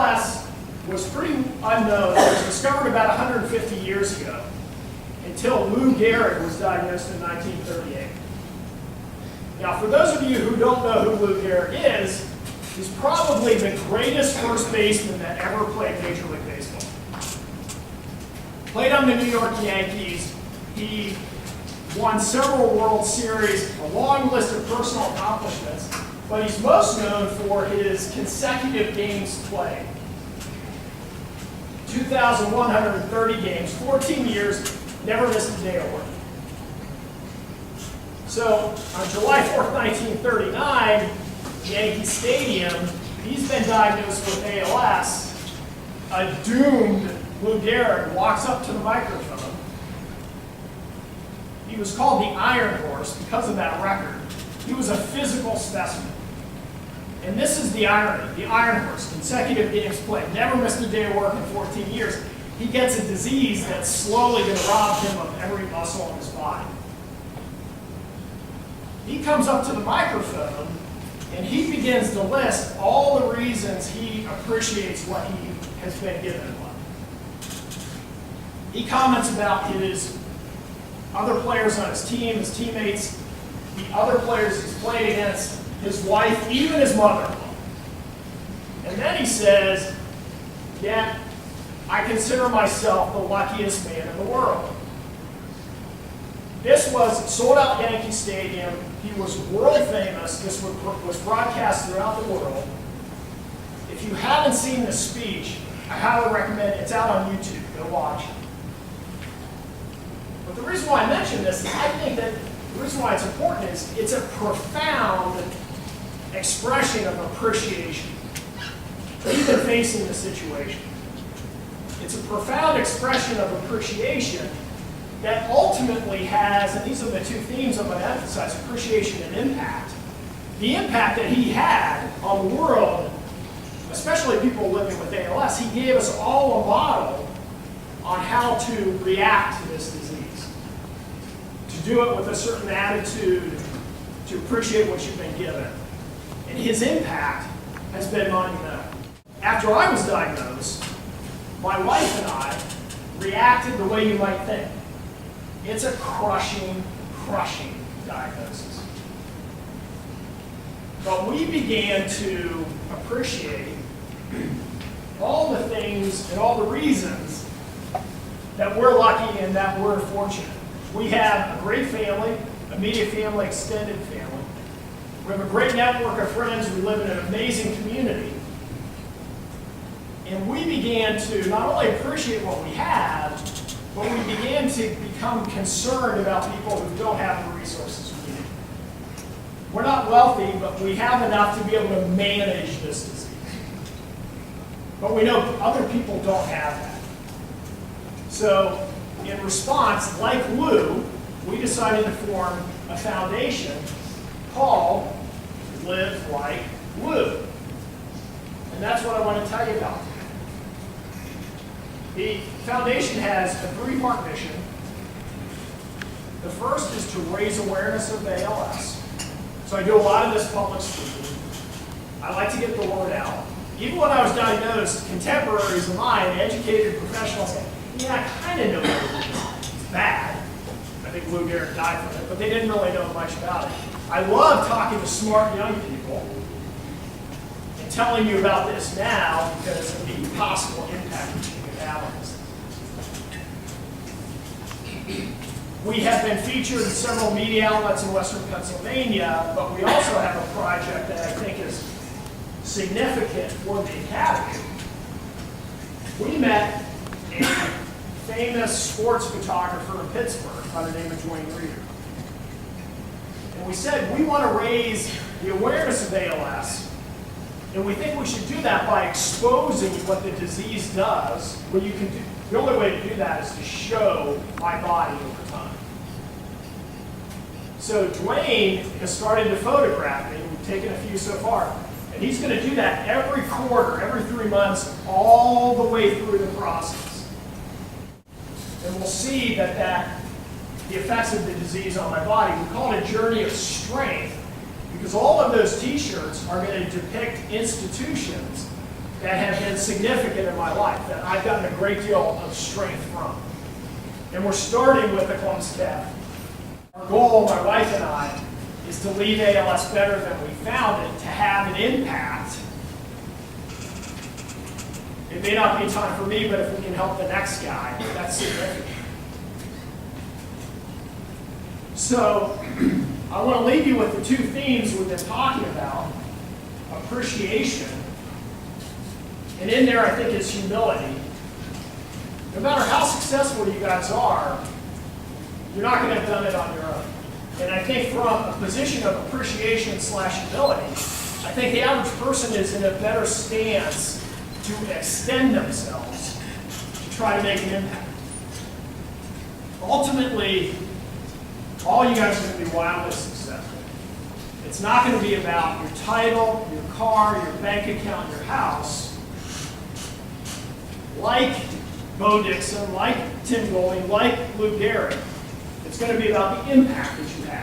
ALS was pretty unknown. It was discovered about 150 years ago until Lou Gehrig was diagnosed in 1938. Now, for those of you who don't know who Lou Gehrig is, he's probably the greatest first baseman that ever played Major League Baseball. Played on the New York Yankees. He won several World Series, a long list of personal accomplishments, but he's most known for his consecutive games played. 2,130 games, 14 years, never missed a day of work. So on July 4th, 1939, Yankee Stadium, he's been diagnosed with ALS. A doomed Lou Gehrig walks up to the microphone. He was called the Iron Horse because of that record. He was a physical specimen. And this is the irony, the Iron Horse, consecutive games played, never missed a day of work in 14 years. He gets a disease that's slowly going to rob him of every muscle in his body. He comes up to the microphone and he begins to list all the reasons he appreciates what he has been given in life. He comments about his other players on his team, his teammates, the other players he's played against, his wife, even his mother-in-law. And then he says, yeah, I consider myself the luckiest man in the world. This was sold-out Yankee Stadium. He was world famous. This was broadcast throughout the world. If you haven't seen this speech, I highly recommend it. It's out on YouTube. Go watch it. But the reason why I mention this is I think that the reason why it's important is it's a profound expression of appreciation, even facing the situation. It's a profound expression of appreciation that ultimately has, and these are the two themes I'm going to emphasize, appreciation and impact. The impact that he had on the world, especially people living with ALS, he gave us all a model on how to react to this disease. To do it with a certain attitude, to appreciate what you've been given. And his impact has been monumental. After I was diagnosed, my wife and I reacted the way you might think. It's a crushing, crushing diagnosis. But we began to appreciate all the things and all the reasons that we're lucky and that we're fortunate. We have a great family, immediate family, extended family. We have a great network of friends. We live in an amazing community. And we began to not only appreciate what we have, but we began to become concerned about people who don't have the resources we need. We're not wealthy, but we have enough to be able to manage this disease. But we know other people don't have that. So in response, like Lou, we decided to form a foundation called Live Like Lou. And that's what I want to tell you about. The foundation has a three-part mission. The first is to raise awareness of ALS. So I do a lot of this public speaking. I like to get the word out. Even when I was diagnosed, contemporaries of mine, educated professionals, said, yeah, I kind of know what it is. It's bad. I think Lou Gehrig died from it, but they didn't really know much about it. I love talking to smart young people and telling you about this now because of the possible impact that you could have on this. We have been featured in several media outlets in Western Pennsylvania, but we also have a project that I think is significant for the Academy. We met a famous sports photographer in Pittsburgh by the name of Dwayne Reeder. And we said we want to raise the awareness of ALS, and we think we should do that by exposing what the disease does. What you can do, the only way to do that is to show my body over time. So Dwayne has started to photograph me. We've taken a few so far. And he's going to do that every quarter, every 3 months, all the way through the process. And we'll see that the effects of the disease on my body, we call it a journey of strength, because all of those t-shirts are going to depict institutions that have been significant in my life, that I've gotten a great deal of strength from. And we're starting with a clump step. Our goal, my wife and I, is to leave ALS better than we found it, to have an impact. It may not be time for me, but if we can help the next guy, that's significant. So, I want to leave you with the two themes we've been talking about: appreciation, and in there I think is humility. No matter how successful you guys are, you're not going to have done it on your own. And I think from a position of appreciation / humility, I think the average person is in a better stance to extend themselves, to try to make an impact. Ultimately, all you guys are going to be wildly successful. It's not going to be about your title, your car, your bank account, your house. Like Bo Dixon, like Tim Golding, like Lou Gehrig, it's going to be about the impact that you have.